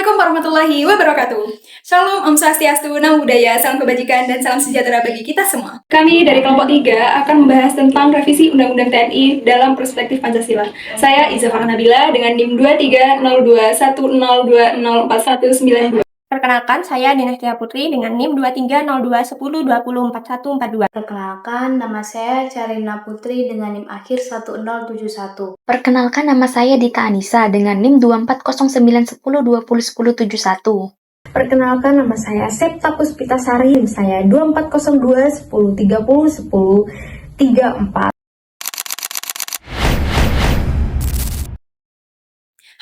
Assalamualaikum warahmatullahi wabarakatuh. Shalom, Om Swastiastu, Namo Buddhaya, salam kebajikan dan salam sejahtera bagi kita semua. Kami dari kelompok 3 akan membahas tentang revisi Undang-Undang TNI dalam perspektif Pancasila. Saya Iza Farah Nabila dengan NIM 230210204192. Perkenalkan, saya Dinastia Putri dengan NIM 230210204142. Perkenalkan, nama saya Carina Putri dengan NIM akhir 1071. Perkenalkan, nama saya Dita Anissa dengan NIM 240910201071. Perkenalkan, nama saya Septa Puspita Sari, NIM saya 240210301034.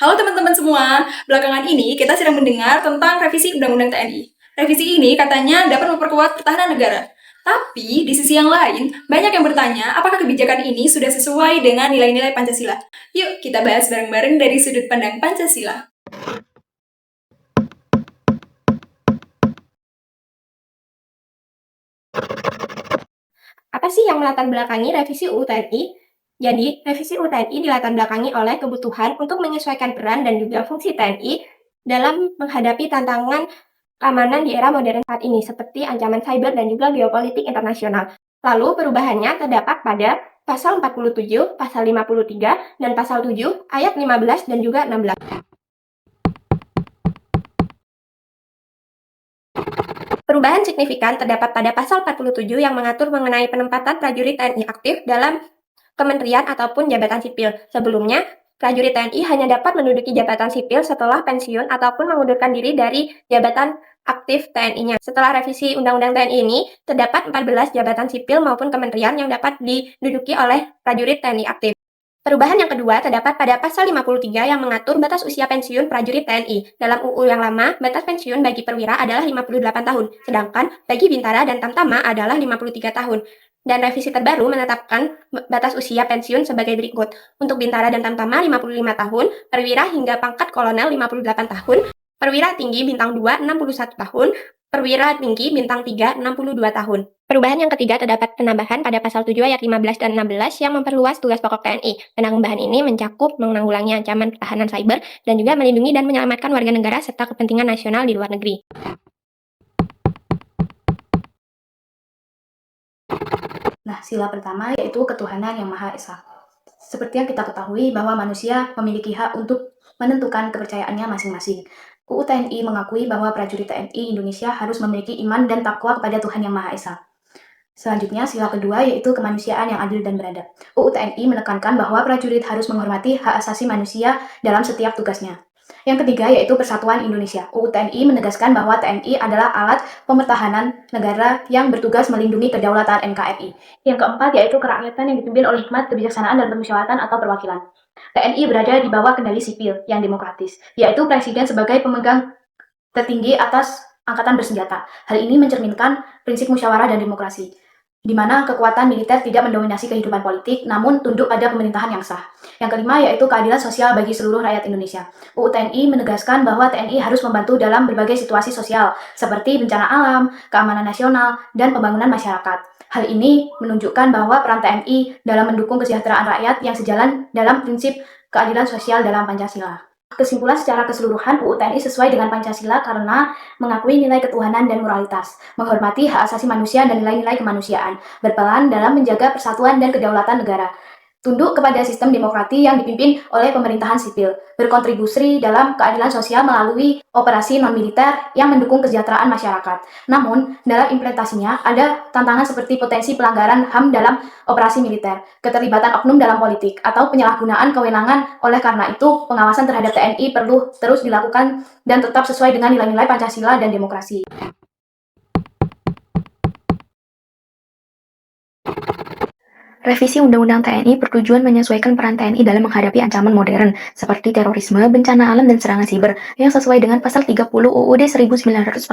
Halo teman-teman semua, belakangan ini kita sedang mendengar tentang revisi Undang-Undang TNI. Revisi ini katanya dapat memperkuat pertahanan negara. Tapi di sisi yang lain, banyak yang bertanya apakah kebijakan ini sudah sesuai dengan nilai-nilai Pancasila. Yuk kita bahas bareng-bareng dari sudut pandang Pancasila. Apa sih yang melatar belakangi revisi UU TNI? Jadi, revisi UU TNI dilatar belakangi oleh kebutuhan untuk menyesuaikan peran dan juga fungsi TNI dalam menghadapi tantangan keamanan di era modern saat ini, seperti ancaman cyber dan juga geopolitik internasional. Lalu, perubahannya terdapat pada pasal 47, pasal 53, dan pasal 7, ayat 15 dan juga 16. Perubahan signifikan terdapat pada pasal 47 yang mengatur mengenai penempatan prajurit TNI aktif dalam kementerian ataupun jabatan sipil. Sebelumnya, prajurit TNI hanya dapat menduduki jabatan sipil setelah pensiun ataupun mengundurkan diri dari jabatan aktif TNI-nya. Setelah revisi Undang-Undang TNI ini, terdapat 14 jabatan sipil maupun kementerian yang dapat diduduki oleh prajurit TNI aktif. Perubahan yang kedua terdapat pada pasal 53 yang mengatur batas usia pensiun prajurit TNI. Dalam UU yang lama, batas pensiun bagi perwira adalah 58 tahun, sedangkan bagi bintara dan tamtama adalah 53 tahun. Dan revisi terbaru menetapkan batas usia pensiun sebagai berikut. Untuk bintara dan tamtama 55 tahun, perwira hingga pangkat kolonel 58 tahun, perwira tinggi bintang 2 61 tahun, perwira tinggi bintang 3 62 tahun. Perubahan yang ketiga terdapat penambahan pada pasal 7 ayat 15 dan 16 yang memperluas tugas pokok TNI. Penambahan ini mencakup menanggulangi ancaman pertahanan cyber dan juga melindungi dan menyelamatkan warga negara serta kepentingan nasional di luar negeri. Nah, sila pertama yaitu ketuhanan yang Maha Esa. Seperti yang kita ketahui bahwa manusia memiliki hak untuk menentukan kepercayaannya masing-masing. UU TNI mengakui bahwa prajurit TNI Indonesia harus memiliki iman dan takwa kepada Tuhan Yang Maha Esa. Selanjutnya, sila kedua yaitu kemanusiaan yang adil dan beradab. UU TNI menekankan bahwa prajurit harus menghormati hak asasi manusia dalam setiap tugasnya. Yang ketiga yaitu Persatuan Indonesia. UU TNI menegaskan bahwa TNI adalah alat pempertahanan negara yang bertugas melindungi kedaulatan NKRI. Yang keempat yaitu kerakyatan yang dipimpin oleh hikmat, kebijaksanaan, dan permusyawaratan atau perwakilan. TNI berada di bawah kendali sipil yang demokratis, yaitu Presiden sebagai pemegang tertinggi atas angkatan bersenjata. Hal ini mencerminkan prinsip musyawarah dan demokrasi, di mana kekuatan militer tidak mendominasi kehidupan politik, namun tunduk pada pemerintahan yang sah. Yang kelima yaitu keadilan sosial bagi seluruh rakyat Indonesia. UU TNI menegaskan bahwa TNI harus membantu dalam berbagai situasi sosial, seperti bencana alam, keamanan nasional, dan pembangunan masyarakat. Hal ini menunjukkan bahwa peran TNI dalam mendukung kesejahteraan rakyat yang sejalan dalam prinsip keadilan sosial dalam Pancasila. Kesimpulan secara keseluruhan, UU TNI sesuai dengan Pancasila karena mengakui nilai ketuhanan dan moralitas, menghormati hak asasi manusia dan nilai-nilai kemanusiaan, berperan dalam menjaga persatuan dan kedaulatan negara, tunduk kepada sistem demokrasi yang dipimpin oleh pemerintahan sipil, berkontribusi dalam keadilan sosial melalui operasi non-militer yang mendukung kesejahteraan masyarakat. Namun, dalam implementasinya ada tantangan seperti potensi pelanggaran HAM dalam operasi militer, keterlibatan oknum dalam politik, atau penyalahgunaan kewenangan. Oleh karena itu, pengawasan terhadap TNI perlu terus dilakukan dan tetap sesuai dengan nilai-nilai Pancasila dan demokrasi. Revisi Undang-Undang TNI bertujuan menyesuaikan peran TNI dalam menghadapi ancaman modern, seperti terorisme, bencana alam, dan serangan siber, yang sesuai dengan pasal 30 UUD 1945.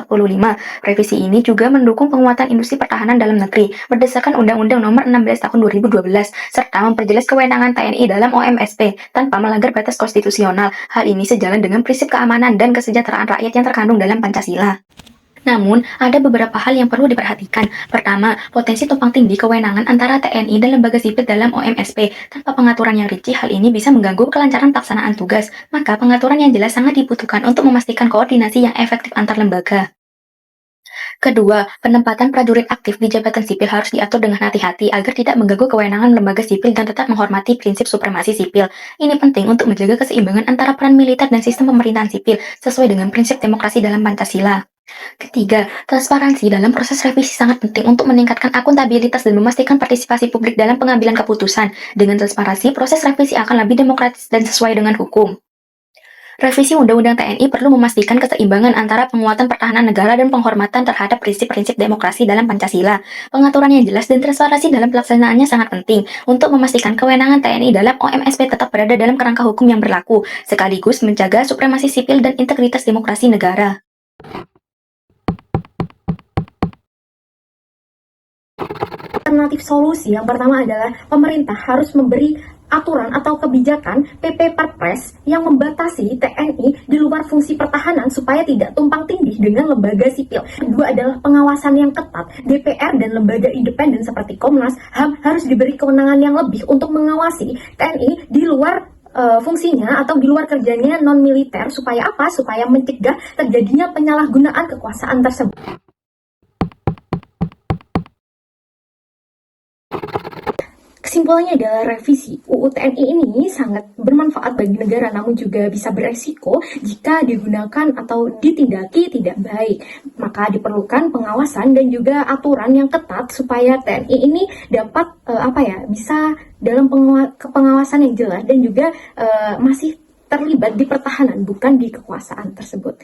Revisi ini juga mendukung penguatan industri pertahanan dalam negeri, berdasarkan Undang-Undang Nomor 16 Tahun 2012, serta memperjelas kewenangan TNI dalam OMSP, tanpa melanggar batas konstitusional. Hal ini sejalan dengan prinsip keamanan dan kesejahteraan rakyat yang terkandung dalam Pancasila. Namun, ada beberapa hal yang perlu diperhatikan. Pertama, potensi tumpang tindih kewenangan antara TNI dan lembaga sipil dalam OMSP. Tanpa pengaturan yang rinci, hal ini bisa mengganggu kelancaran pelaksanaan tugas. Maka, pengaturan yang jelas sangat dibutuhkan untuk memastikan koordinasi yang efektif antar lembaga. Kedua, penempatan prajurit aktif di jabatan sipil harus diatur dengan hati-hati agar tidak mengganggu kewenangan lembaga sipil dan tetap menghormati prinsip supremasi sipil. Ini penting untuk menjaga keseimbangan antara peran militer dan sistem pemerintahan sipil sesuai dengan prinsip demokrasi dalam Pancasila. Ketiga, transparansi dalam proses revisi sangat penting untuk meningkatkan akuntabilitas dan memastikan partisipasi publik dalam pengambilan keputusan. Dengan transparansi, proses revisi akan lebih demokratis dan sesuai dengan hukum. Revisi Undang-Undang TNI perlu memastikan keseimbangan antara penguatan pertahanan negara dan penghormatan terhadap prinsip-prinsip demokrasi dalam Pancasila. Pengaturan yang jelas dan transparansi dalam pelaksanaannya sangat penting untuk memastikan kewenangan TNI dalam OMSP tetap berada dalam kerangka hukum yang berlaku, sekaligus menjaga supremasi sipil dan integritas demokrasi negara. Alternatif solusi yang pertama adalah pemerintah harus memberi aturan atau kebijakan PP Perpres yang membatasi TNI di luar fungsi pertahanan supaya tidak tumpang tindih dengan lembaga sipil. Kedua adalah pengawasan yang ketat. DPR dan lembaga independen seperti Komnas HAM harus diberi kewenangan yang lebih untuk mengawasi TNI di luar fungsinya atau di luar kerjanya non-militer. Supaya apa? Supaya mencegah terjadinya penyalahgunaan kekuasaan tersebut. Kesimpulannya adalah revisi UU TNI ini sangat bermanfaat bagi negara, namun juga bisa beresiko jika digunakan atau ditindaki tidak baik. Maka diperlukan pengawasan dan juga aturan yang ketat supaya TNI ini dapat bisa dalam pengawasan yang jelas dan juga masih terlibat di pertahanan, bukan di kekuasaan tersebut.